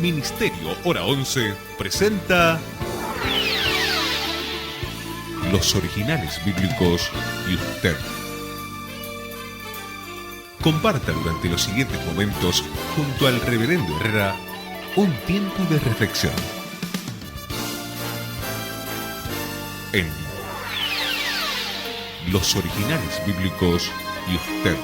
Ministerio Hora 11 presenta Los Originales Bíblicos y usted. Comparta durante los siguientes momentos junto al Reverendo Herrera un tiempo de reflexión. En Los Originales Bíblicos y usted.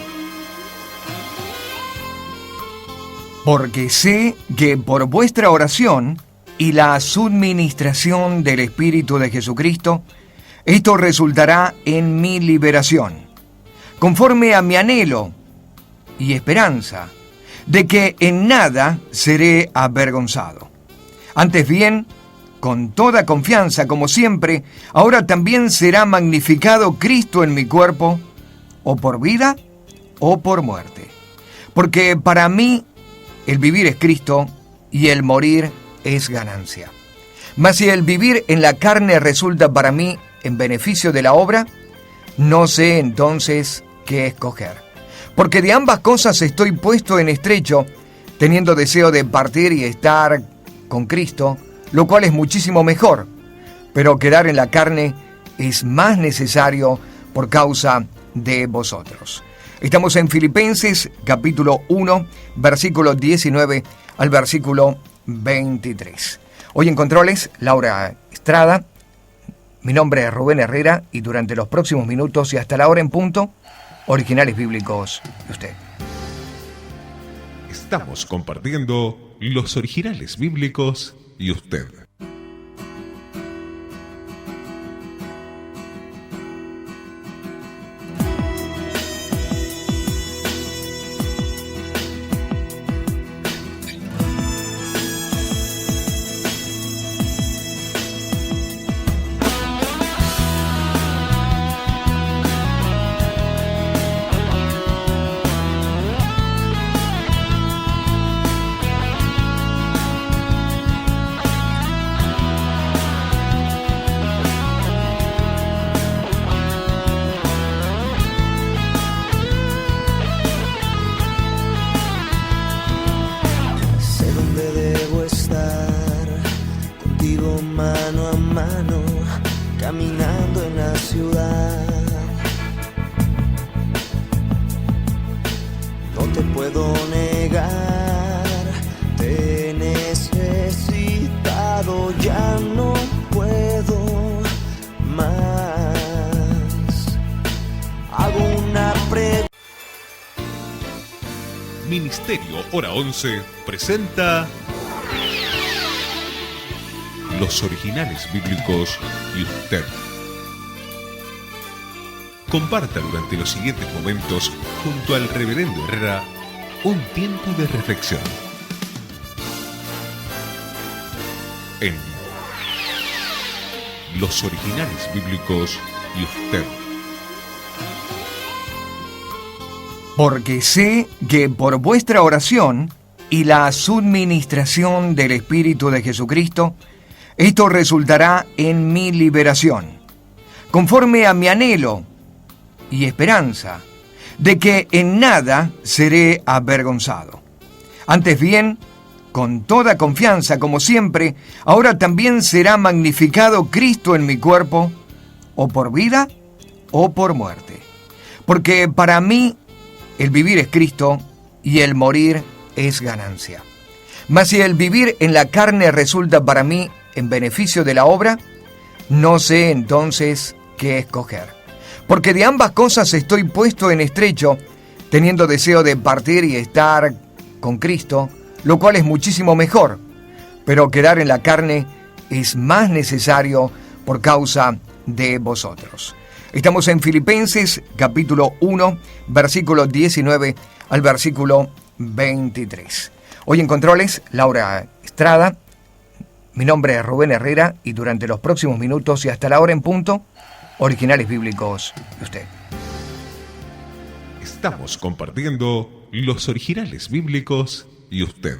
Porque sé que por vuestra oración y la suministración del Espíritu de Jesucristo, esto resultará en mi liberación, conforme a mi anhelo y esperanza de que en nada seré avergonzado. Antes bien, con toda confianza, como siempre, ahora también será magnificado Cristo en mi cuerpo, o por vida o por muerte. Porque para mí el vivir es Cristo y el morir es ganancia. Mas si el vivir en la carne resulta para mí en beneficio de la obra, no sé entonces qué escoger. Porque de ambas cosas estoy puesto en estrecho, teniendo deseo de partir y estar con Cristo, lo cual es muchísimo mejor. Pero quedar en la carne es más necesario por causa de vosotros. Estamos en Filipenses capítulo 1, versículo 19 al versículo 23. Hoy en controles, Laura Estrada. Mi nombre es Rubén Herrera y durante los próximos minutos y hasta la hora en punto, Originales Bíblicos de usted. Estamos compartiendo Los Originales Bíblicos y usted. Mano a mano, caminando en la ciudad. No te puedo negar, te he necesitado, ya no puedo más. Hago una pregunta. Ministerio Hora 11 presenta Los Originales Bíblicos y usted. Comparta durante los siguientes momentos junto al Reverendo Herrera un tiempo de reflexión. En Los Originales Bíblicos y usted. Porque sé que por vuestra oración y la suministración del Espíritu de Jesucristo, esto resultará en mi liberación, conforme a mi anhelo y esperanza de que en nada seré avergonzado. Antes bien, con toda confianza, como siempre, ahora también será magnificado Cristo en mi cuerpo, o por vida o por muerte. Porque para mí el vivir es Cristo y el morir es ganancia. Mas si el vivir en la carne resulta para mí en beneficio de la obra, no sé entonces qué escoger. Porque de ambas cosas estoy puesto en estrecho, teniendo deseo de partir y estar con Cristo, lo cual es muchísimo mejor. Pero quedar en la carne es más necesario por causa de vosotros. Estamos en Filipenses capítulo 1, versículo 19 al versículo 23. Hoy en controles, Laura Estrada. Mi nombre es Rubén Herrera y durante los próximos minutos y hasta la hora en punto, Originales Bíblicos de usted. Estamos compartiendo Los Originales Bíblicos y usted.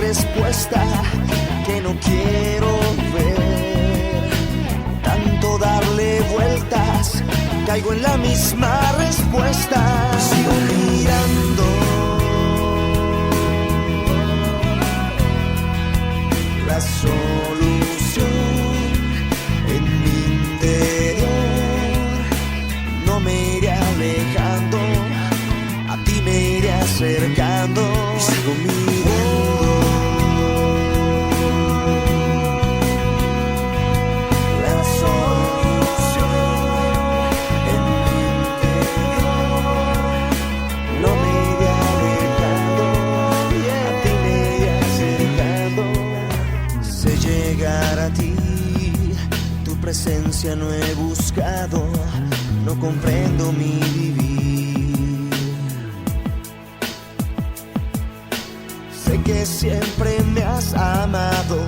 respuesta que no quiero ver. Tanto darle vueltas, caigo en la misma respuesta. Sigo mirando la solución en mi interior. No me iré alejando, a ti me iré acercando. Y sigo mirando la solución en mi interior. No me iré alejando, a ti me iré acercando. Sé llegar a ti, tu presencia no he buscado, no comprendo mi vivir. Sé que siempre me has amado,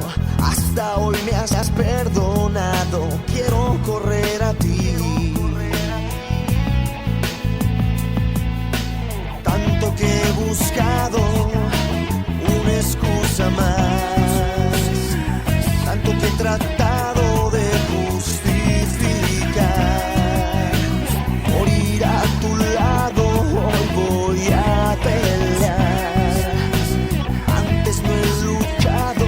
hasta hoy me has perdonado. Quiero correr a ti, tanto que he buscado una excusa más, tanto que he tratado de justificar. Morir a tu lado, hoy voy a pelear. Antes no he luchado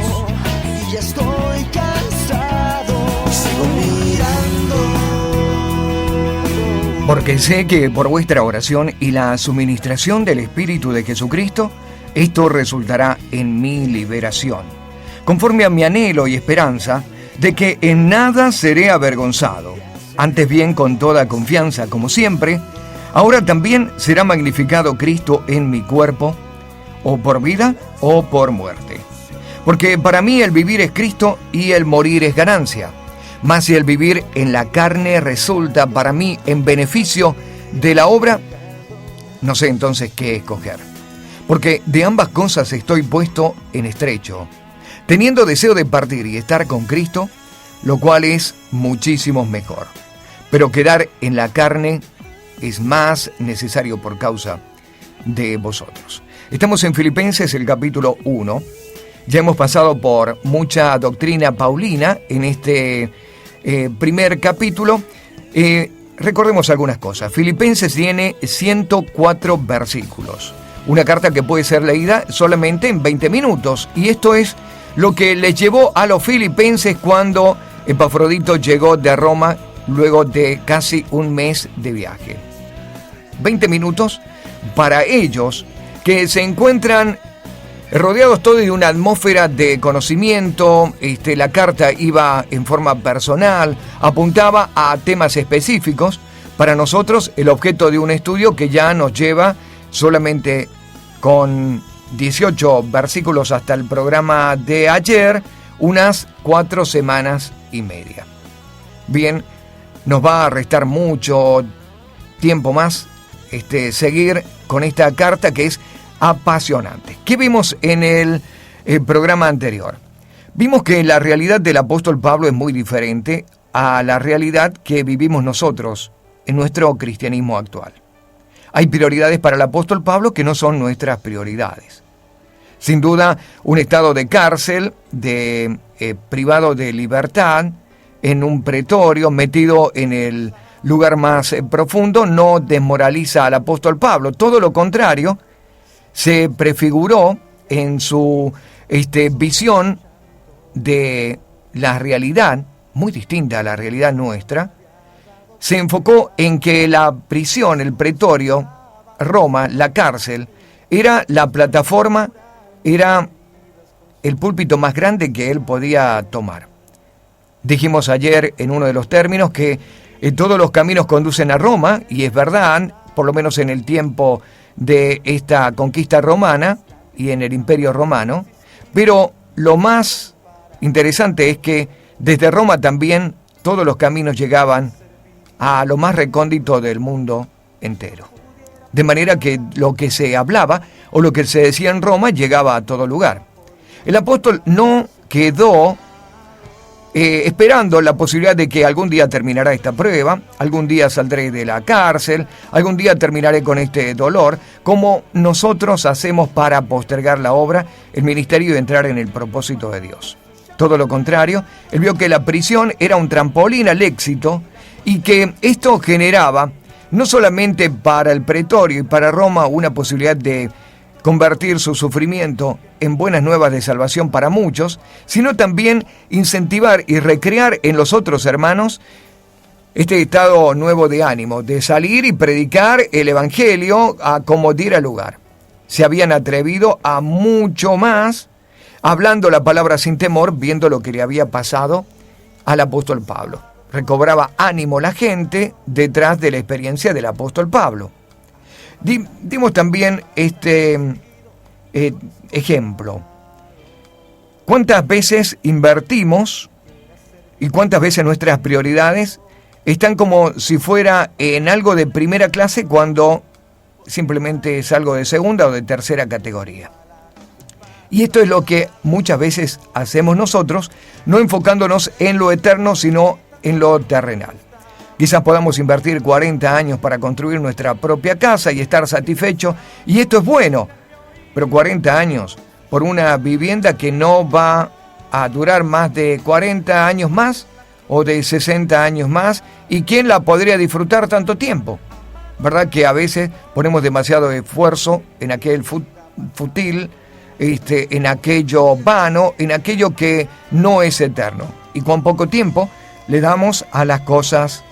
y ya estoy cansado. Sigo mirando. Porque sé que por vuestra oración y la suministración del Espíritu de Jesucristo, esto resultará en mi liberación, conforme a mi anhelo y esperanza de que en nada seré avergonzado. Antes bien, con toda confianza, como siempre, ahora también será magnificado Cristo en mi cuerpo, o por vida o por muerte. Porque para mí el vivir es Cristo y el morir es ganancia. Mas si el vivir en la carne resulta para mí en beneficio de la obra, no sé entonces qué escoger. Porque de ambas cosas estoy puesto en estrecho, teniendo deseo de partir y estar con Cristo, lo cual es muchísimo mejor. Pero quedar en la carne es más necesario por causa de vosotros. Estamos en Filipenses, el capítulo 1. Ya hemos pasado por mucha doctrina paulina en este primer capítulo. Recordemos algunas cosas. Filipenses tiene 104 versículos. Una carta que puede ser leída solamente en 20 minutos. Y esto es lo que les llevó a los filipenses cuando Epafrodito llegó de Roma luego de casi un mes de viaje. 20 minutos para ellos que se encuentran rodeados todos de una atmósfera de conocimiento. La carta iba en forma personal, apuntaba a temas específicos. Para nosotros, el objeto de un estudio que ya nos lleva solamente con 18 versículos hasta el programa de ayer, unas 4 semanas y media. Bien, nos va a restar mucho tiempo más seguir con esta carta que es apasionante. ¿Qué vimos en el programa anterior? Vimos que la realidad del apóstol Pablo es muy diferente a la realidad que vivimos nosotros en nuestro cristianismo actual. Hay prioridades para el apóstol Pablo que no son nuestras prioridades. Sin duda, un estado de cárcel, privado de libertad, en un pretorio, metido en el lugar más profundo, no desmoraliza al apóstol Pablo. Todo lo contrario, se prefiguró en su visión de la realidad, muy distinta a la realidad nuestra. Se enfocó en que la prisión, el pretorio, Roma, la cárcel, era la plataforma, era el púlpito más grande que él podía tomar. Dijimos ayer en uno de los términos que todos los caminos conducen a Roma, y es verdad, por lo menos en el tiempo de esta conquista romana y en el Imperio Romano, pero lo más interesante es que desde Roma también todos los caminos llegaban a lo más recóndito del mundo entero. De manera que lo que se hablaba o lo que se decía en Roma llegaba a todo lugar. El apóstol no quedó esperando la posibilidad de que algún día terminará esta prueba, algún día saldré de la cárcel, algún día terminaré con este dolor, como nosotros hacemos para postergar la obra, el ministerio y entrar en el propósito de Dios. Todo lo contrario, él vio que la prisión era un trampolín al éxito y que esto generaba no solamente para el pretorio y para Roma una posibilidad de convertir su sufrimiento en buenas nuevas de salvación para muchos, sino también incentivar y recrear en los otros hermanos este estado nuevo de ánimo, de salir y predicar el evangelio a como diera lugar. Se habían atrevido a mucho más, hablando la palabra sin temor, viendo lo que le había pasado al apóstol Pablo. Recobraba ánimo la gente detrás de la experiencia del apóstol Pablo. Dimos también este ejemplo. ¿Cuántas veces invertimos y cuántas veces nuestras prioridades están como si fuera en algo de primera clase cuando simplemente es algo de segunda o de tercera categoría? Y esto es lo que muchas veces hacemos nosotros, no enfocándonos en lo eterno, sino en lo terrenal. Quizás podamos invertir 40 años para construir nuestra propia casa y estar satisfechos, y esto es bueno, pero 40 años por una vivienda que no va a durar más de 40 años más o de 60 años más, ¿y quién la podría disfrutar tanto tiempo? ¿Verdad que a veces ponemos demasiado esfuerzo en aquel fútil, en aquello vano, en aquello que no es eterno? Y con poco tiempo le damos a las cosas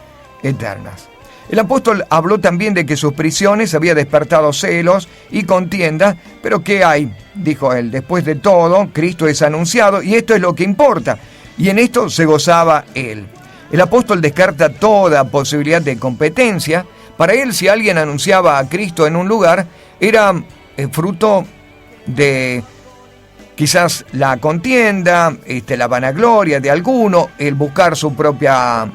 eternas. El apóstol habló también de que sus prisiones había despertado celos y contiendas, pero ¿qué hay? Dijo él, después de todo, Cristo es anunciado y esto es lo que importa, y en esto se gozaba él. El apóstol descarta toda posibilidad de competencia. Para él, si alguien anunciaba a Cristo en un lugar, era fruto de quizás la contienda, la vanagloria de alguno, el buscar su propia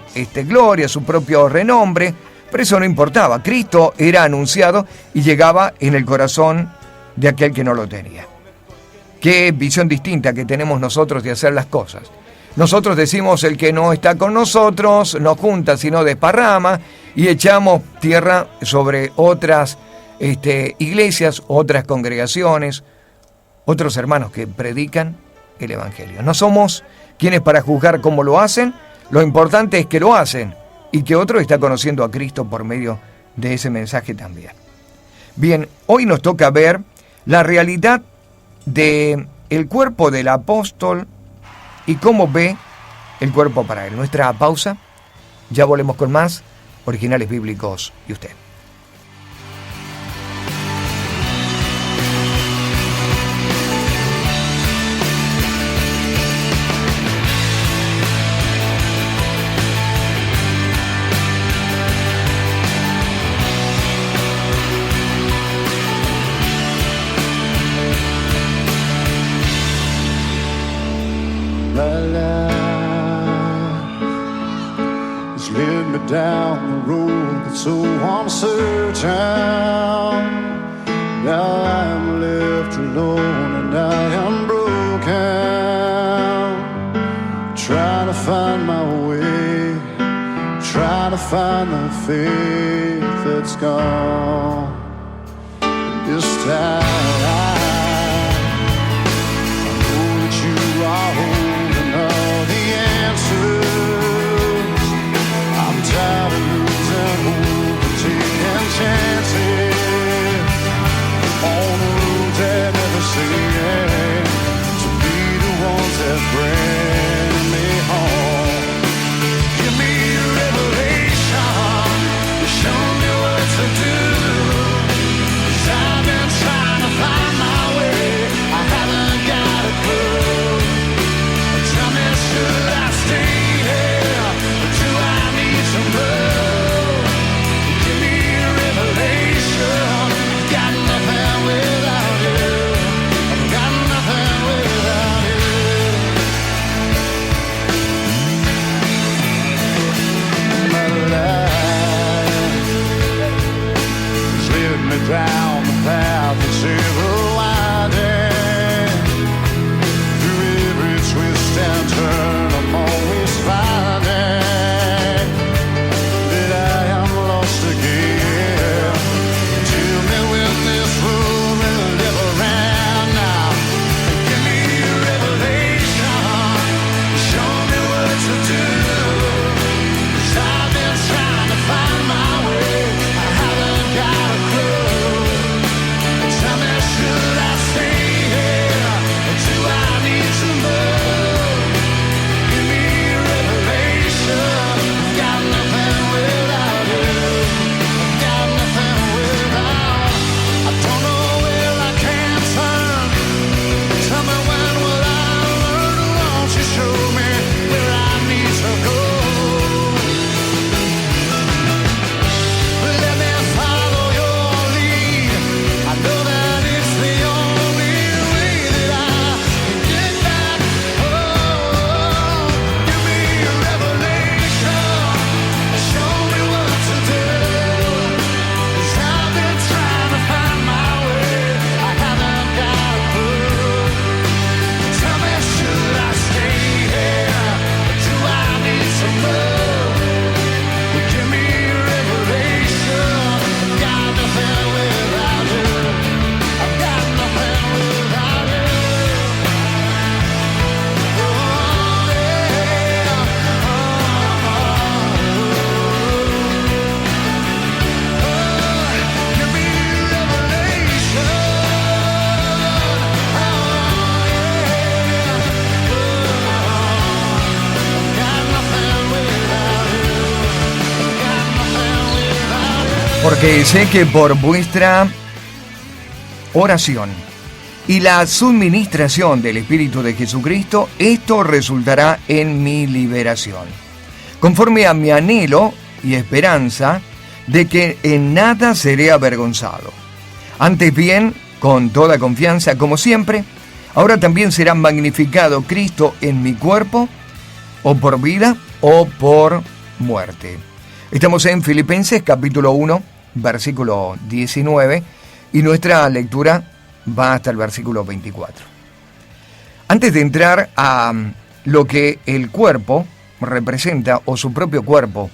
gloria, su propio renombre, pero eso no importaba. Cristo era anunciado y llegaba en el corazón de aquel que no lo tenía. Qué visión distinta que tenemos nosotros de hacer las cosas. Nosotros decimos, el que no está con nosotros no junta sino desparrama, y echamos tierra sobre otras iglesias, otras congregaciones, otros hermanos que predican el evangelio. No somos quienes para juzgar cómo lo hacen, lo importante es que lo hacen y que otro está conociendo a Cristo por medio de ese mensaje también. Bien, hoy nos toca ver la realidad del cuerpo del apóstol y cómo ve el cuerpo para él. Nuestra pausa, ya volvemos con más Originales Bíblicos y usted. Down the road that's so uncertain. Now I'm left alone and I am broken, trying to find my way, trying to find the faith that's gone. This time I know that you are holding all the answers. Tired of losing hope and taking chances on the roads that never seem to be the ones that bring me home. Give me a revelation to show me what to do, 'cause I've been trying Porque sé que por vuestra oración y la suministración del Espíritu de Jesucristo, esto resultará en mi liberación, conforme a mi anhelo y esperanza de que en nada seré avergonzado. Antes bien, con toda confianza, como siempre, ahora también será magnificado Cristo en mi cuerpo, o por vida o por muerte. Estamos en Filipenses capítulo 1, versículo 19, y nuestra lectura va hasta el versículo 24. Antes de entrar a lo que el cuerpo representa, o su propio cuerpo,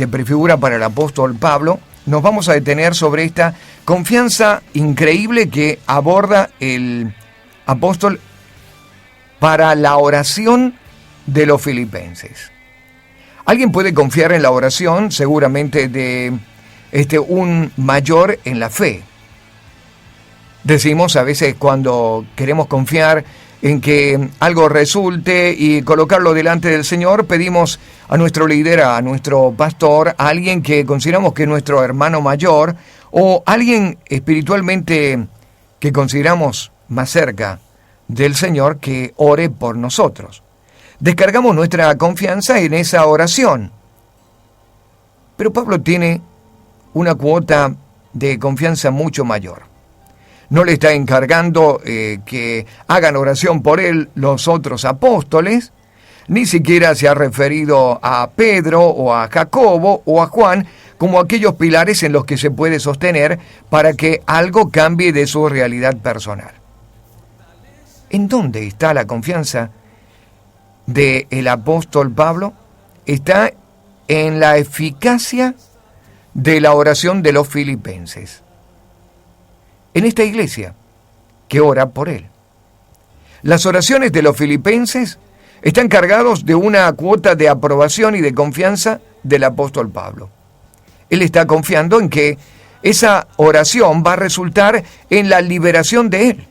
prefigura para el apóstol Pablo, nos vamos a detener sobre esta confianza increíble que aborda el apóstol para la oración de los filipenses. Alguien puede confiar en la oración, seguramente de un mayor en la fe. Decimos a veces cuando queremos confiar en que algo resulte y colocarlo delante del Señor, pedimos a nuestro líder, a nuestro pastor, a alguien que consideramos que es nuestro hermano mayor o alguien espiritualmente que consideramos más cerca del Señor que ore por nosotros. Descargamos nuestra confianza en esa oración. Pero Pablo tiene una cuota de confianza mucho mayor. No le está encargando que hagan oración por él los otros apóstoles, ni siquiera se ha referido a Pedro o a Jacobo o a Juan como aquellos pilares en los que se puede sostener para que algo cambie de su realidad personal. ¿En dónde está la confianza del apóstol Pablo? Está en la eficacia de la oración de los filipenses, en esta iglesia que ora por él. Las oraciones de los filipenses están cargados de una cuota de aprobación y de confianza del apóstol Pablo. Él está confiando en que esa oración va a resultar en la liberación de él,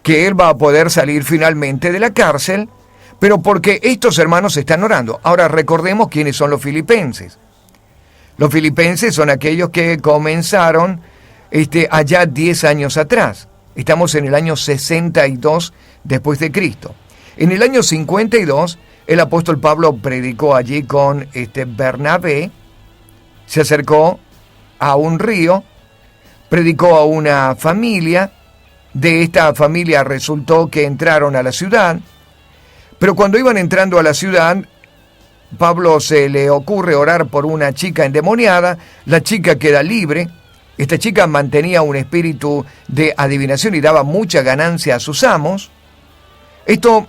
que él va a poder salir finalmente de la cárcel, pero porque estos hermanos están orando. Ahora recordemos quiénes son los filipenses. Los filipenses son aquellos que comenzaron allá 10 años atrás. Estamos en el año 62 después de Cristo. En el año 52, el apóstol Pablo predicó allí con Bernabé, se acercó a un río, predicó a una familia, de esta familia resultó que entraron a la ciudad, pero cuando iban entrando a la ciudad, Pablo se le ocurre orar por una chica endemoniada, la chica queda libre. Esta chica mantenía un espíritu de adivinación y daba mucha ganancia a sus amos. Esto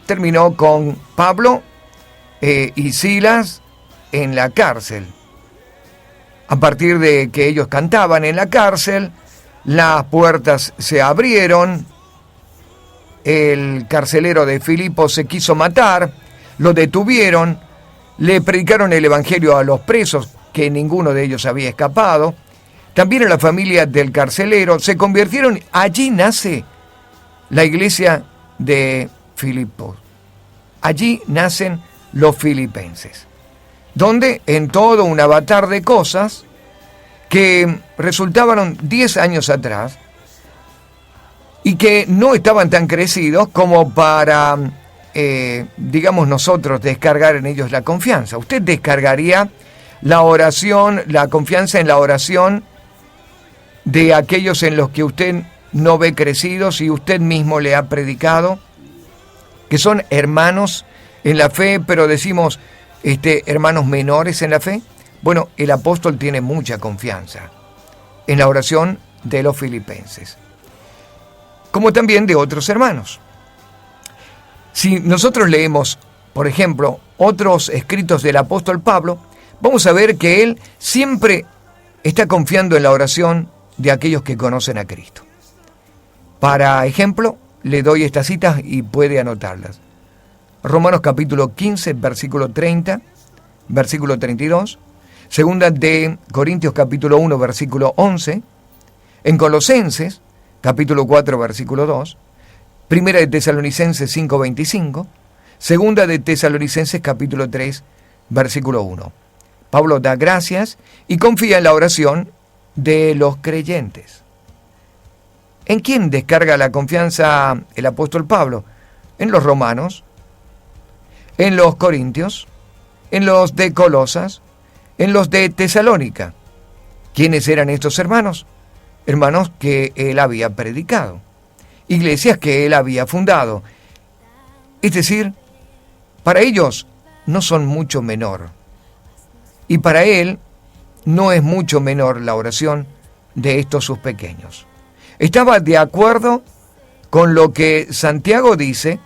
terminó con Pablo y Silas en la cárcel. A partir de que ellos cantaban en la cárcel, las puertas se abrieron, el carcelero de Filipo se quiso matar, lo detuvieron, le predicaron el evangelio a los presos, que ninguno de ellos había escapado. También en la familia del carcelero se convirtieron. Allí nace la iglesia de Filipos. Allí nacen los filipenses, donde en todo un avatar de cosas que resultaban 10 años atrás y que no estaban tan crecidos como para, digamos nosotros, descargar en ellos la confianza. Usted descargaría la oración, la confianza en la oración de aquellos en los que usted no ve crecidos y usted mismo le ha predicado, que son hermanos en la fe, pero decimos hermanos menores en la fe. Bueno, el apóstol tiene mucha confianza en la oración de los filipenses, como también de otros hermanos. Si nosotros leemos, por ejemplo, otros escritos del apóstol Pablo, vamos a ver que él siempre está confiando en la oración de aquellos que conocen a Cristo. Para ejemplo, le doy estas citas y puede anotarlas. Romanos capítulo 15, versículo 30, versículo 32. Segunda de Corintios capítulo 1, versículo 11. En Colosenses capítulo 4, versículo 2. Primera de Tesalonicenses 5, 25. Segunda de Tesalonicenses capítulo 3, versículo 1. Pablo da gracias y confía en la oración de los creyentes. ¿En quién descarga la confianza el apóstol Pablo? En los romanos, en los corintios, en los de Colosas, en los de Tesalónica. ¿Quiénes eran estos hermanos? Hermanos que él había predicado, iglesias que él había fundado. Es decir, para ellos no son mucho menor. Y para él no es mucho menor la oración de estos sus pequeños. Estaba de acuerdo con lo que Santiago dice,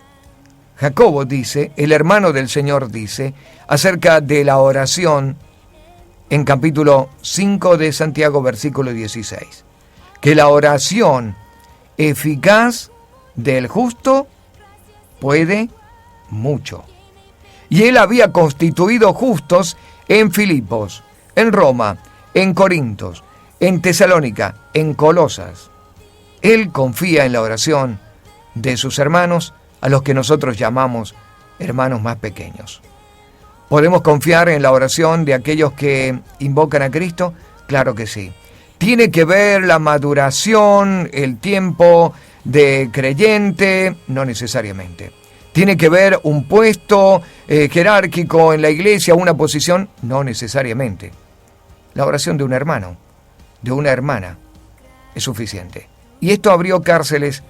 Jacobo dice, el hermano del Señor dice, acerca de la oración en capítulo 5 de Santiago, versículo 16. Que la oración eficaz del justo puede mucho. Y él había constituido justos en Filipos, en Roma, en Corintos, en Tesalónica, en Colosas. Él confía en la oración de sus hermanos, a los que nosotros llamamos hermanos más pequeños. ¿Podemos confiar en la oración de aquellos que invocan a Cristo? Claro que sí. ¿Tiene que ver la maduración, el tiempo de creyente? No necesariamente. ¿Tiene que ver un puesto jerárquico en la iglesia, una posición? No necesariamente. La oración de un hermano, de una hermana, es suficiente. Y esto abrió cárceles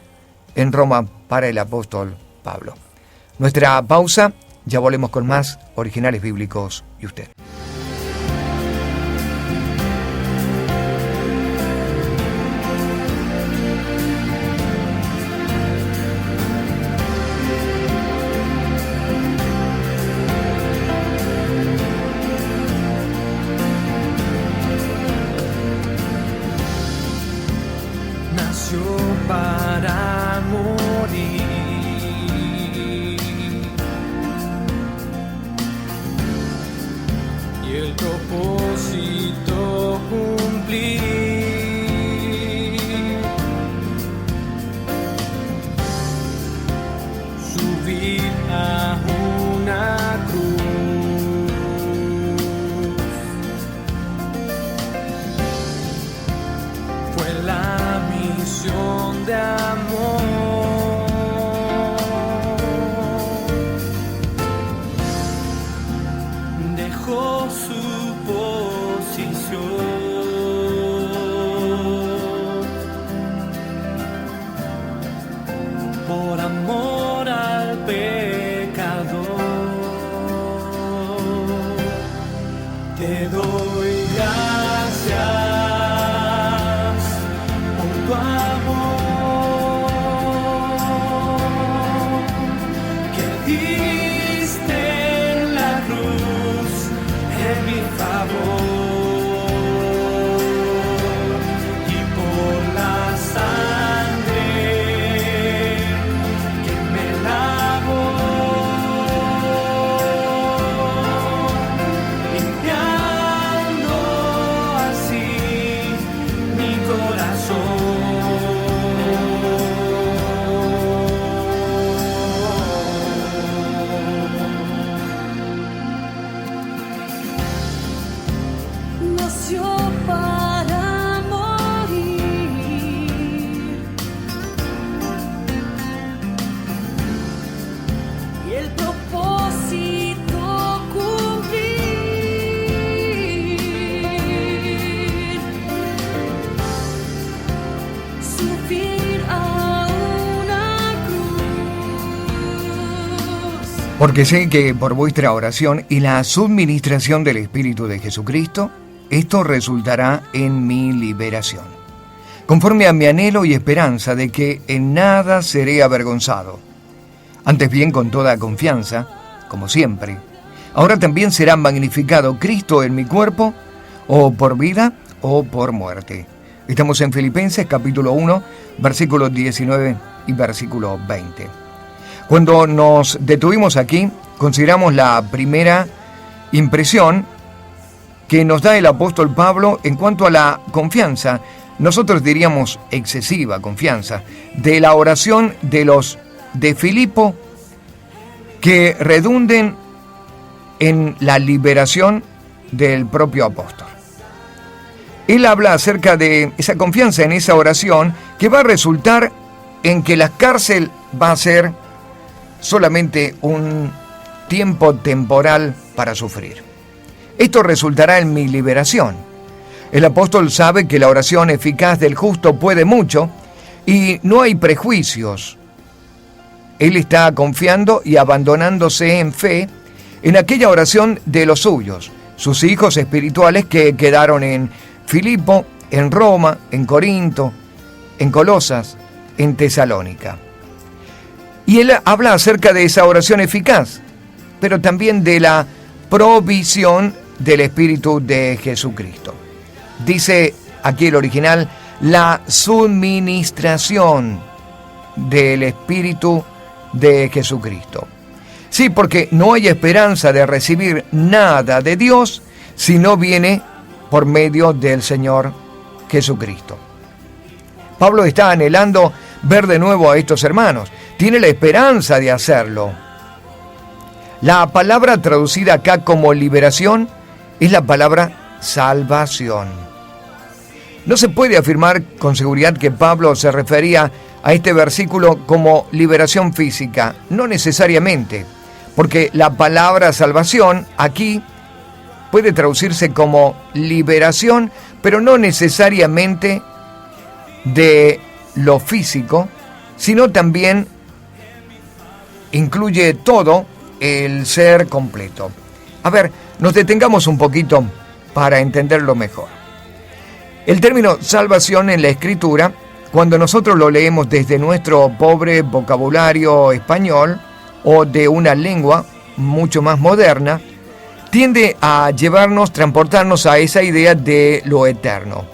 en Roma para el apóstol Pablo. Nuestra pausa, ya volvemos con más Originales Bíblicos y usted. Para morir y el propósito cumplir, subir a una cruz, fue la misión de amor. Dejó su posición por amor al pecador. Te doy gracias por tu amor que diste en la cruz en mi favor y por la sangre que me lavó, limpiando así mi corazón. Nació para morir y el propósito cumplir, subir a una cruz. Porque sé que por vuestra oración y la suministración del Espíritu de Jesucristo, esto resultará en mi liberación, conforme a mi anhelo y esperanza de que en nada seré avergonzado. Antes bien, con toda confianza, como siempre, ahora también será magnificado Cristo en mi cuerpo, o por vida o por muerte. Estamos en Filipenses capítulo 1, versículos 19 y versículo 20. Cuando nos detuvimos aquí, consideramos la primera impresión que nos da el apóstol Pablo en cuanto a la confianza, nosotros diríamos excesiva confianza, de la oración de los de Filipo, que redunden en la liberación del propio apóstol. Él habla acerca de esa confianza en esa oración que va a resultar en que la cárcel va a ser solamente un tiempo temporal para sufrir. Esto resultará en mi liberación. El apóstol sabe que la oración eficaz del justo puede mucho y no hay prejuicios. Él está confiando y abandonándose en fe en aquella oración de los suyos, sus hijos espirituales que quedaron en Filipo, en Roma, en Corinto, en Colosas, en Tesalónica. Y él habla acerca de esa oración eficaz, pero también de la provisión del Espíritu de Jesucristo. Dice aquí el original, la suministración del Espíritu de Jesucristo. Sí, porque no hay esperanza de recibir nada de Dios si no viene por medio del Señor Jesucristo. Pablo está anhelando ver de nuevo a estos hermanos. Tiene la esperanza de hacerlo. La palabra traducida acá como liberación es la palabra salvación. No se puede afirmar con seguridad que Pablo se refería a este versículo como liberación física. No necesariamente, porque la palabra salvación aquí puede traducirse como liberación, pero no necesariamente de lo físico, sino también incluye todo el ser completo. A ver, nos detengamos un poquito para entenderlo mejor. El término salvación en la Escritura, cuando nosotros lo leemos desde nuestro pobre vocabulario español o de una lengua mucho más moderna, tiende a transportarnos a esa idea de lo eterno.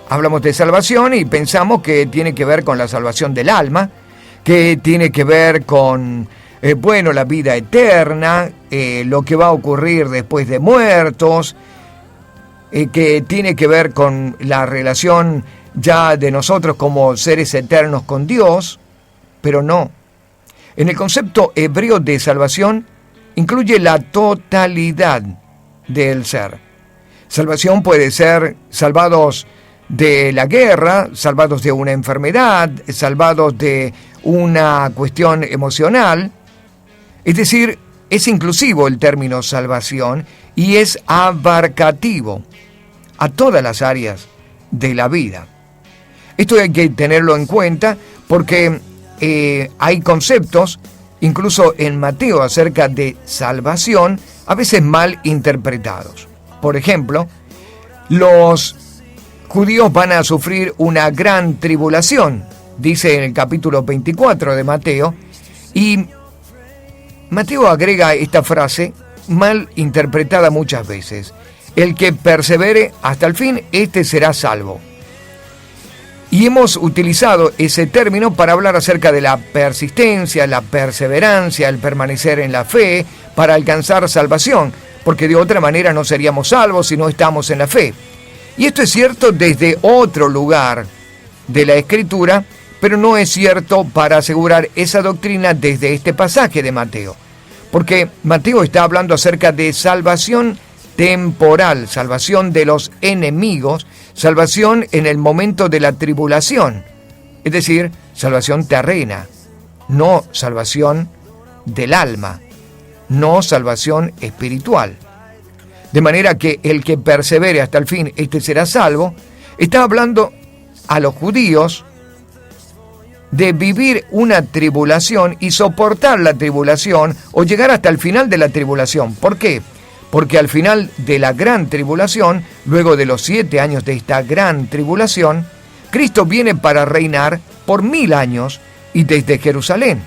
Hablamos de salvación y pensamos que tiene que ver con la salvación del alma, que tiene que ver con, la vida eterna, lo que va a ocurrir después de muertos, que tiene que ver con la relación ya de nosotros como seres eternos con Dios, pero no. En el concepto hebreo de salvación incluye la totalidad del ser. Salvación puede ser salvados de la guerra, salvados de una enfermedad, salvados de una cuestión emocional. Es decir, es inclusivo el término salvación y es abarcativo a todas las áreas de la vida. Esto hay que tenerlo en cuenta porque hay conceptos, incluso en Mateo, acerca de salvación, a veces mal interpretados. Por ejemplo, los judíos van a sufrir una gran tribulación, dice en el capítulo 24 de Mateo, y Mateo agrega esta frase mal interpretada muchas veces: el que persevere hasta el fin, este será salvo. Y hemos utilizado ese término para hablar acerca de la persistencia, la perseverancia, el permanecer en la fe para alcanzar salvación, porque de otra manera no seríamos salvos si no estamos en la fe. Y esto es cierto desde otro lugar de la Escritura, pero no es cierto para asegurar esa doctrina desde este pasaje de Mateo, porque Mateo está hablando acerca de salvación temporal, salvación de los enemigos, salvación en el momento de la tribulación, es decir, salvación terrena, no salvación del alma, no salvación espiritual. De manera que el que persevere hasta el fin, este será salvo. Está hablando a los judíos de vivir una tribulación y soportar la tribulación o llegar hasta el final de la tribulación. ¿Por qué? Porque al final de la gran tribulación, luego de los 7 años de esta gran tribulación, Cristo viene para reinar por 1000 años y desde Jerusalén.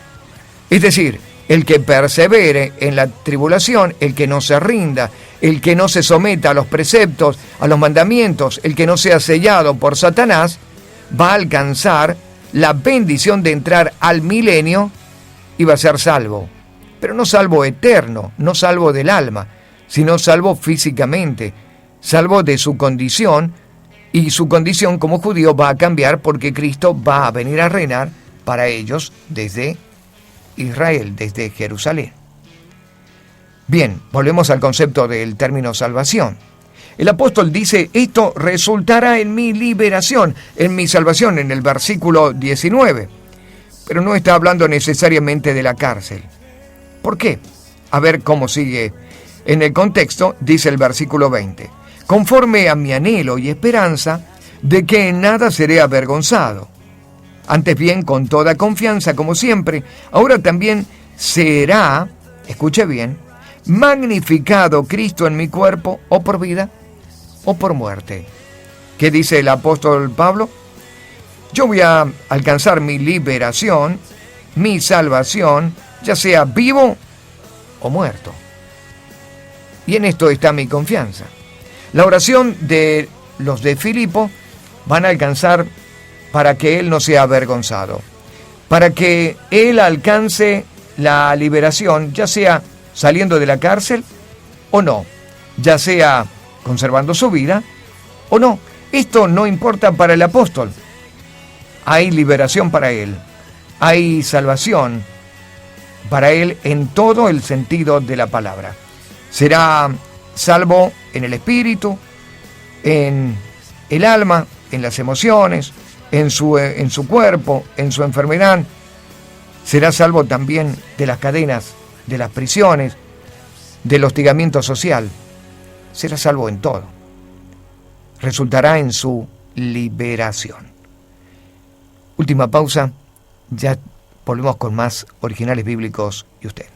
Es decir, el que persevere en la tribulación, el que no se rinda, el que no se someta a los preceptos, a los mandamientos, el que no sea sellado por Satanás, va a alcanzar la bendición de entrar al milenio y va a ser salvo. Pero no salvo eterno, no salvo del alma, sino salvo físicamente, salvo de su condición, y su condición como judío va a cambiar porque Cristo va a venir a reinar para ellos desde Israel, desde Jerusalén. Bien, volvemos al concepto del término salvación. El apóstol dice, esto resultará en mi liberación, en mi salvación, en el versículo 19. Pero no está hablando necesariamente de la cárcel. ¿Por qué? A ver cómo sigue. En el contexto, dice el versículo 20, conforme a mi anhelo y esperanza de que en nada seré avergonzado. Antes bien, con toda confianza, como siempre, ahora también será, escuche bien, magnificado Cristo en mi cuerpo, o por vida, o por muerte. ¿Qué dice el apóstol Pablo? Yo voy a alcanzar mi liberación, mi salvación, ya sea vivo o muerto. Y en esto está mi confianza. La oración de los de Filipo van a alcanzar para que él no sea avergonzado, para que él alcance la liberación, ya sea saliendo de la cárcel o no, ya sea conservando su vida o no. Esto no importa para el apóstol. Hay liberación para él, hay salvación para él en todo el sentido de la palabra. Será salvo en el espíritu, en el alma, en las emociones, en su cuerpo, en su enfermedad. Será salvo también de las cadenas, de las prisiones, del hostigamiento social. Será salvo en todo. Resultará en su liberación. Última pausa, ya volvemos con más originales bíblicos y usted.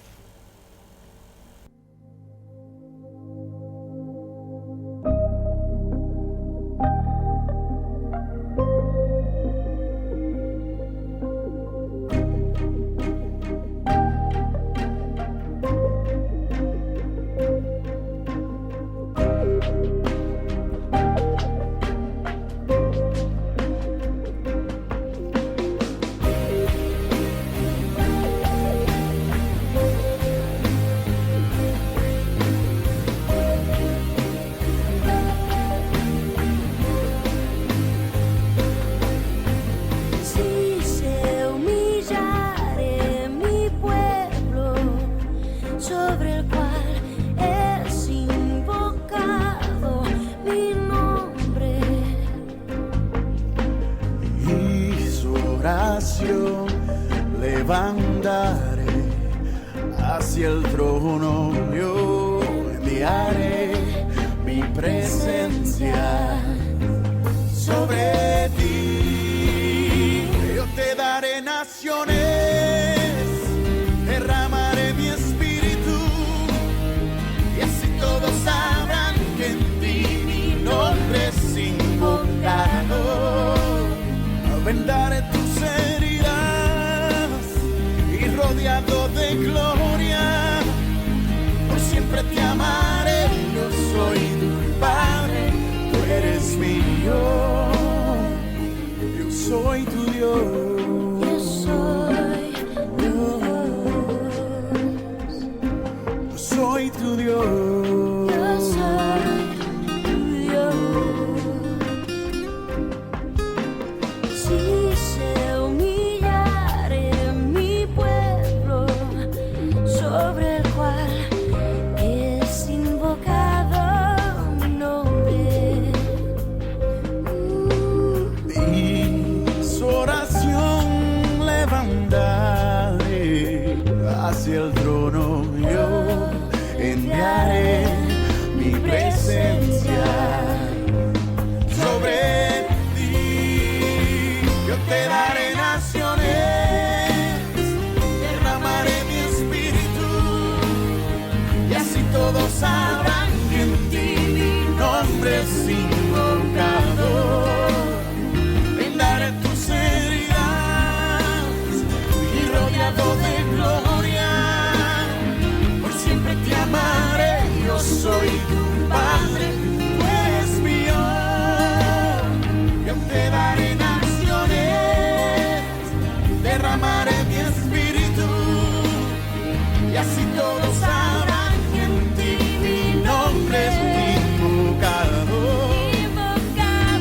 levantaré hacia el trono, yo enviaré mi presencia sobre ti. Yo te daré naciones, derramaré mi espíritu, y así todos sabrán que en ti mi nombre es invocado. Vendaré tus heridas y rodeado de gloria, por siempre te amaré. Yo soy tu Padre, tú eres mi Dios. Yo soy tu Dios. Yo soy tu Dios. Yo soy tu Dios. Yo soy tu Dios. Si se humillare mi pueblo, sobre el cual es invocado mi nombre, Y su oración levantaré hacia el trono, yo enviaré mi presencia sobre ti. Yo te daré naciones, derramaré mi espíritu, y así todos sabrán que en ti mi nombre es invocado. Vendaré tus heridas y rodeado de gloria, por siempre te amaré. Yo soy tu Padre, tú eres mío. Yo te daré naciones, derramaré mi espíritu, y así todos sabrán que en ti mi nombre es invocado.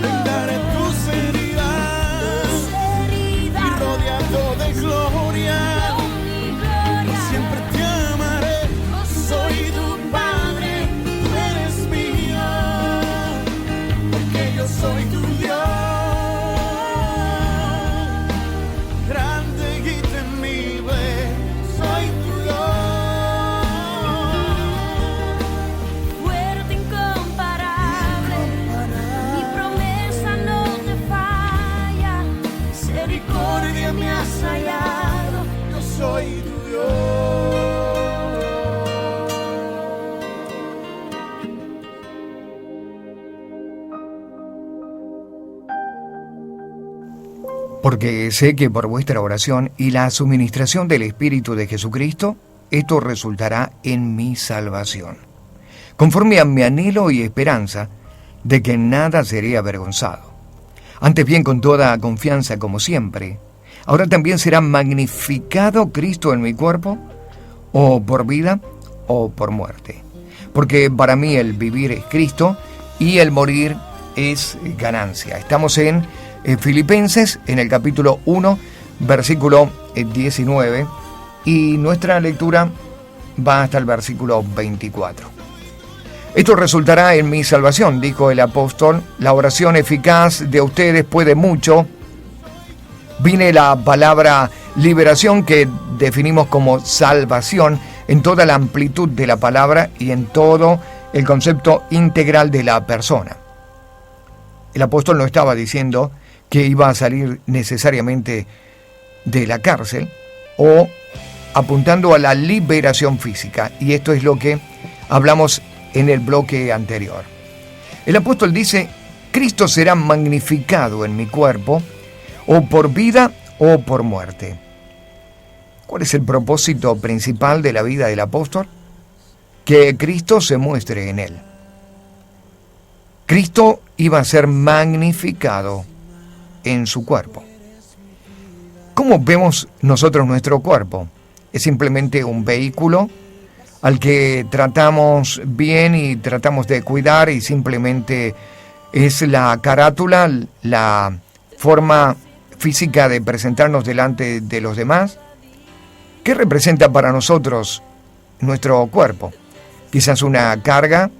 Vendaré tus heridas y rodeado de gloria, por siempre te amaré. Soy tu Porque sé que por vuestra oración y la suministración del Espíritu de Jesucristo, esto resultará en mi salvación, conforme a mi anhelo y esperanza de que nada seré avergonzado. Antes bien, con toda confianza, como siempre, ahora también será magnificado Cristo en mi cuerpo, o por vida o por muerte. Porque para mí el vivir es Cristo y el morir es ganancia. Estamos en Filipenses, en el capítulo 1, versículo 19, y nuestra lectura va hasta el versículo 24. Esto resultará en mi salvación, dijo el apóstol. La oración eficaz de ustedes puede mucho. Viene la palabra liberación, que definimos como salvación, en toda la amplitud de la palabra y en todo el concepto integral de la persona. El apóstol no estaba diciendo que iba a salir necesariamente de la cárcel o apuntando a la liberación física, y esto es lo que hablamos en el bloque anterior. El apóstol dice: Cristo será magnificado en mi cuerpo, o por vida o por muerte. ¿Cuál es el propósito principal de la vida del apóstol? Que Cristo se muestre en él. Cristo iba a ser magnificado en su cuerpo. ¿Cómo vemos nosotros nuestro cuerpo? ¿Es simplemente un vehículo al que tratamos bien y tratamos de cuidar, y simplemente es la carátula, la forma física de presentarnos delante de los demás? ¿Qué representa para nosotros nuestro cuerpo? Quizás una carga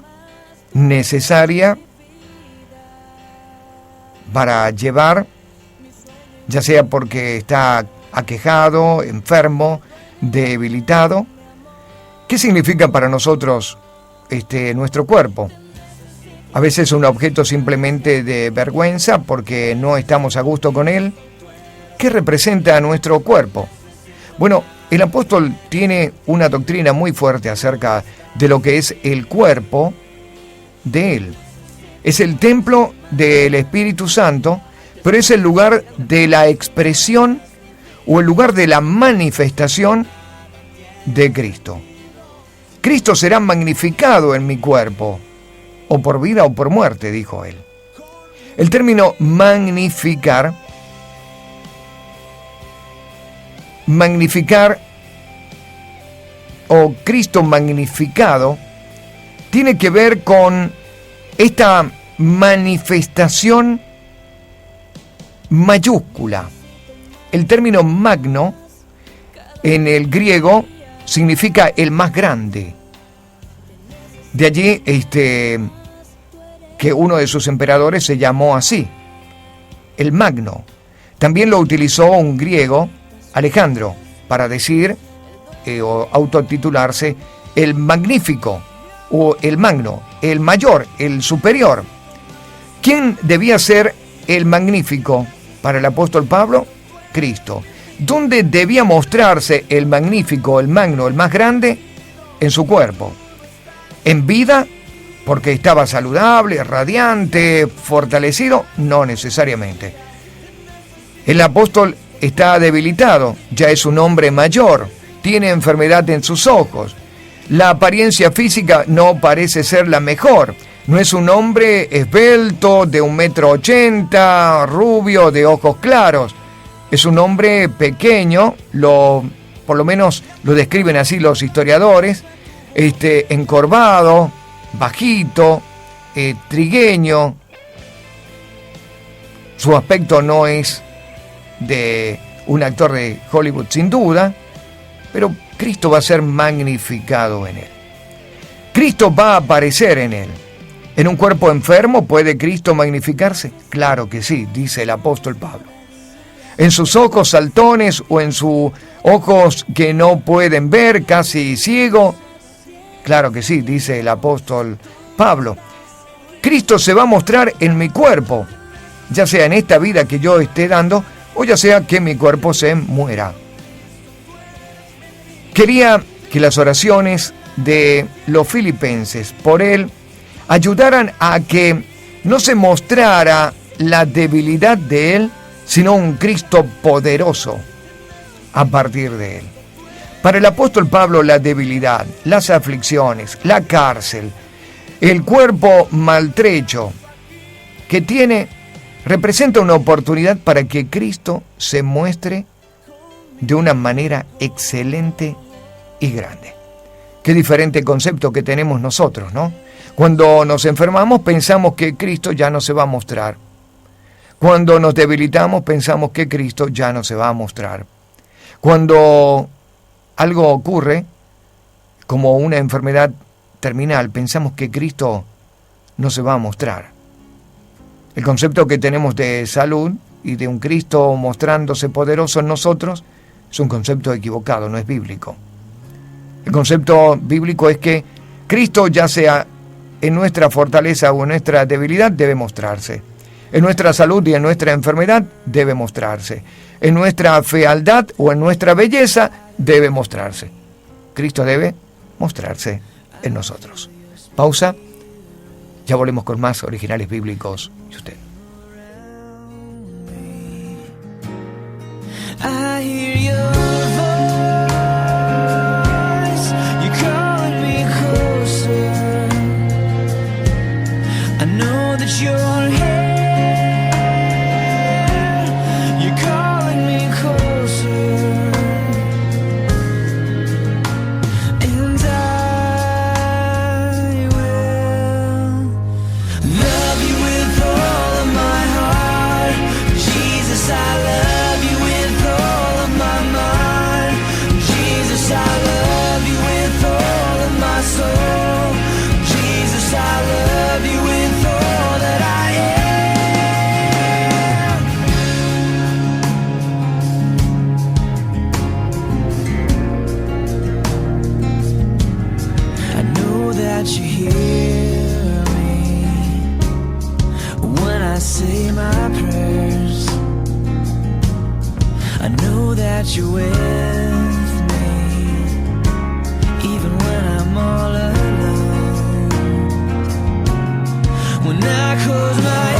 necesaria para llevar, ya sea porque está aquejado, enfermo, debilitado. ¿Qué significa para nosotros nuestro cuerpo? A veces un objeto simplemente de vergüenza porque no estamos a gusto con él. ¿Qué representa nuestro cuerpo? Bueno, el apóstol tiene una doctrina muy fuerte acerca de lo que es el cuerpo de él. Es el templo del Espíritu Santo, pero es el lugar de la expresión o el lugar de la manifestación de Cristo. Cristo será magnificado en mi cuerpo, o por vida o por muerte, dijo él. El término magnificar o Cristo magnificado tiene que ver con esta manifestación mayúscula. El término magno en el griego significa el más grande. De allí que uno de sus emperadores se llamó así, el Magno. También lo utilizó un griego, Alejandro, para decir o autotitularse el magnífico o el magno, el mayor, el superior. ¿Quién debía ser el magnífico para el apóstol Pablo? Cristo. ¿Dónde debía mostrarse el magnífico, el magno, el más grande? En su cuerpo. En vida, porque estaba saludable, radiante, fortalecido, no necesariamente. El apóstol está debilitado, ya es un hombre mayor, tiene enfermedad en sus ojos. La apariencia física no parece ser la mejor. No es un hombre esbelto, de 1,80 m, rubio, de ojos claros. Es un hombre pequeño, por lo menos lo describen así los historiadores, encorvado, bajito, trigueño. Su aspecto no es de un actor de Hollywood, sin duda, pero Cristo va a ser magnificado en él. Cristo va a aparecer en él. ¿En un cuerpo enfermo puede Cristo magnificarse? Claro que sí, dice el apóstol Pablo. ¿En sus ojos saltones o en sus ojos que no pueden ver, casi ciego? Claro que sí, dice el apóstol Pablo. Cristo se va a mostrar en mi cuerpo, ya sea en esta vida que yo esté dando, o ya sea que mi cuerpo se muera. Quería que las oraciones de los filipenses por él ayudaran a que no se mostrara la debilidad de él sino un Cristo poderoso a partir de él. Para el apóstol Pablo, la debilidad, las aflicciones, la cárcel, el cuerpo maltrecho que tiene, representa una oportunidad para que Cristo se muestre de una manera excelente y grande. Qué diferente concepto que tenemos nosotros, ¿no? Cuando nos enfermamos pensamos que Cristo ya no se va a mostrar. Cuando nos debilitamos pensamos que Cristo ya no se va a mostrar. Cuando algo ocurre, como una enfermedad terminal, pensamos que Cristo no se va a mostrar. El concepto que tenemos de salud y de un Cristo mostrándose poderoso en nosotros es un concepto equivocado, no es bíblico. El concepto bíblico es que Cristo, ya sea en nuestra fortaleza o en nuestra debilidad, debe mostrarse. En nuestra salud y en nuestra enfermedad debe mostrarse. En nuestra fealdad o en nuestra belleza debe mostrarse. Cristo debe mostrarse en nosotros. Pausa. Ya volvemos con más originales bíblicos y usted. I hear your voice, you're calling me closer. I know that you're here, you're calling me closer. And I will love you with all of my heart. Jesus, I love you with all of my mind. Jesus, I love you with all of my soul. Jesus, I love you with all that I am. I know that you hear me when I say my prayers. I know that you're with me, even when I'm all alone. When I close my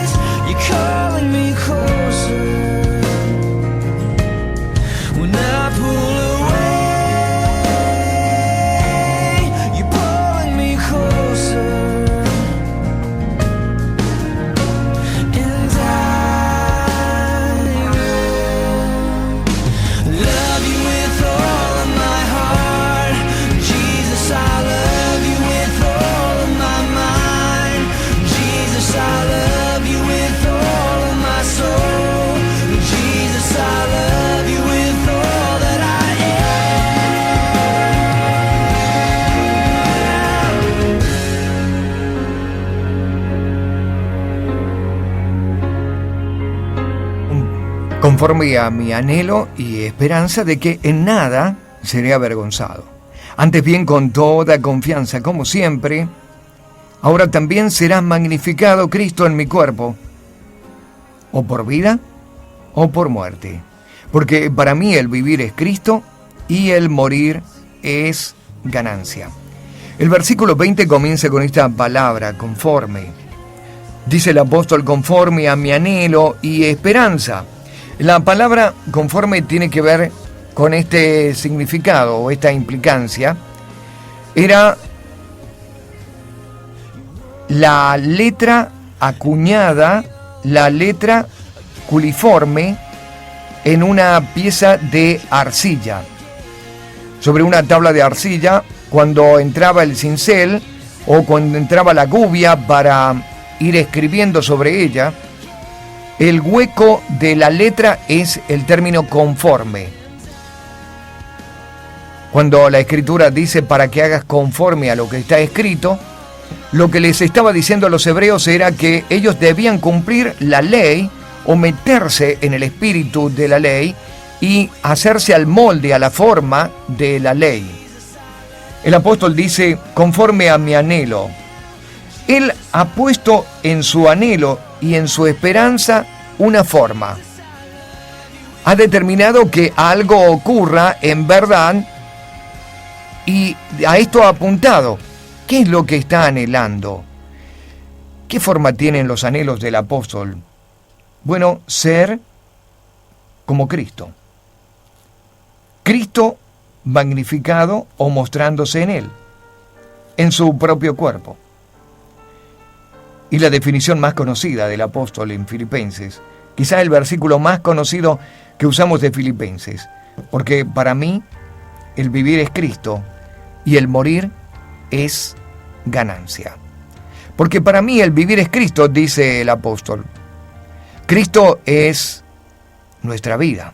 eyes, you're calling me closer. When I pull away, you're pulling me closer. And I love you with all of my heart. Jesus, I love you with all of my mind. Jesus, I love you with all of my soul. Jesus, I love you with all that I Conforme a mi anhelo y esperanza de que en nada seré avergonzado. Antes bien, con toda confianza, como siempre, ahora también será magnificado Cristo en mi cuerpo, o por vida o por muerte. Porque para mí el vivir es Cristo y el morir es ganancia. El versículo 20 comienza con esta palabra, conforme. Dice el apóstol, conforme a mi anhelo y esperanza. La palabra conforme tiene que ver con este significado o esta implicancia. Era la letra acuñada, la letra culiforme en una pieza de arcilla. Sobre una tabla de arcilla, cuando entraba el cincel o cuando entraba la gubia para ir escribiendo sobre ella, el hueco de la letra es el término conforme. Cuando la escritura dice para que hagas conforme a lo que está escrito, lo que les estaba diciendo a los hebreos era que ellos debían cumplir la ley o meterse en el espíritu de la ley y hacerse al molde, a la forma de la ley. El apóstol dice, conforme a mi anhelo. Él ha puesto en su anhelo y en su esperanza una forma. Ha determinado que algo ocurra en verdad y a esto ha apuntado. ¿Qué es lo que está anhelando? ¿Qué forma tienen los anhelos del apóstol? Bueno, ser como Cristo. Cristo magnificado o mostrándose en él, en su propio cuerpo. Y la definición más conocida del apóstol en Filipenses, quizá el versículo más conocido que usamos de Filipenses, porque para mí el vivir es Cristo y el morir es ganancia. Porque para mí el vivir es Cristo, dice el apóstol. Cristo es nuestra vida.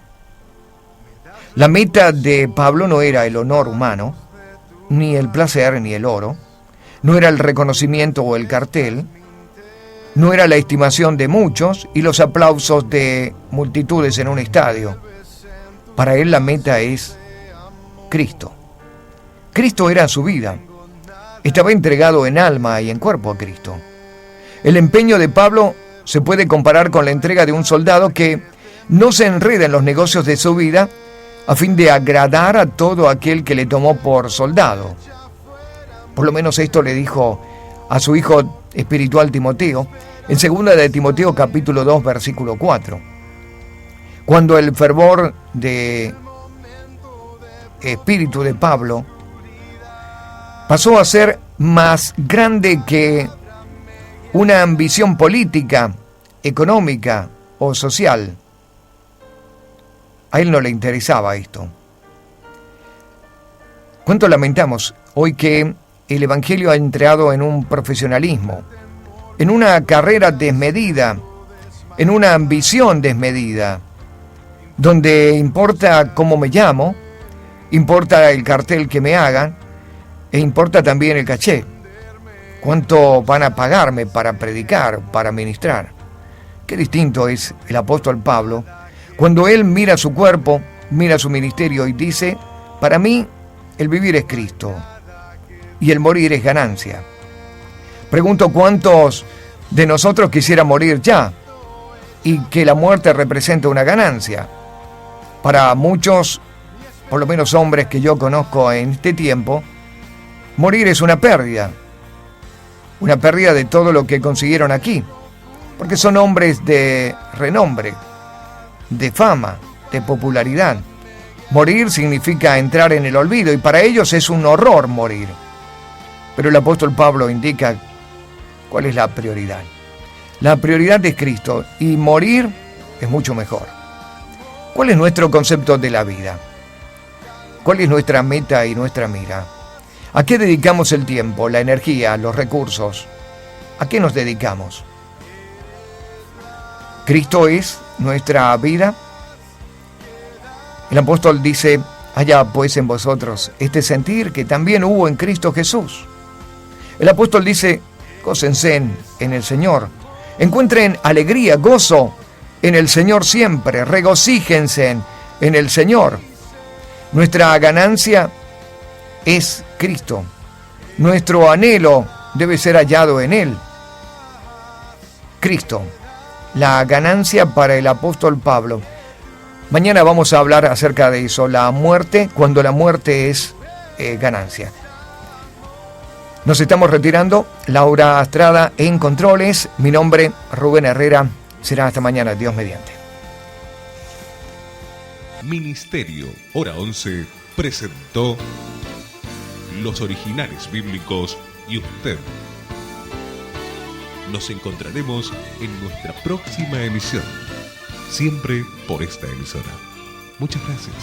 La meta de Pablo no era el honor humano, ni el placer, ni el oro, no era el reconocimiento o el cartel, no era la estimación de muchos y los aplausos de multitudes en un estadio. Para él la meta es Cristo. Cristo era su vida. Estaba entregado en alma y en cuerpo a Cristo. El empeño de Pablo se puede comparar con la entrega de un soldado que no se enreda en los negocios de su vida a fin de agradar a todo aquel que le tomó por soldado. Por lo menos esto le dijo a su hijo espiritual Timoteo, en 2 de Timoteo capítulo 2 versículo 4. Cuando el fervor de espíritu de Pablo pasó a ser más grande que una ambición política, económica o social. A él no le interesaba esto. ¿Cuánto lamentamos hoy que el Evangelio ha entrado en un profesionalismo, en una carrera desmedida, en una ambición desmedida, donde importa cómo me llamo, importa el cartel que me hagan, e importa también el caché? ¿Cuánto van a pagarme para predicar, para ministrar? Qué distinto es el apóstol Pablo cuando él mira su cuerpo, mira su ministerio y dice: para mí el vivir es Cristo y el morir es ganancia. Pregunto cuántos de nosotros quisiera morir ya y que la muerte represente una ganancia. Para muchos, por lo menos hombres que yo conozco en este tiempo, morir es una pérdida de todo lo que consiguieron aquí, porque son hombres de renombre, de fama, de popularidad. Morir significa entrar en el olvido y para ellos es un horror morir. Pero el apóstol Pablo indica cuál es la prioridad. La prioridad es Cristo y morir es mucho mejor. ¿Cuál es nuestro concepto de la vida? ¿Cuál es nuestra meta y nuestra mira? ¿A qué dedicamos el tiempo, la energía, los recursos? ¿A qué nos dedicamos? ¿Cristo es nuestra vida? El apóstol dice: haya pues en vosotros este sentir que también hubo en Cristo Jesús. El apóstol dice: gócense en el Señor, encuentren alegría, gozo en el Señor siempre, regocíjense en el Señor. Nuestra ganancia es Cristo. Nuestro anhelo debe ser hallado en Él. Cristo, la ganancia para el apóstol Pablo. Mañana vamos a hablar acerca de eso, la muerte, cuando la muerte es ganancia. Nos estamos retirando. Laura Astrada en controles. Mi nombre, Rubén Herrera. Será hasta mañana, Dios mediante. Ministerio Hora 11 presentó los originales bíblicos y usted. Nos encontraremos en nuestra próxima emisión, siempre por esta emisora. Muchas gracias.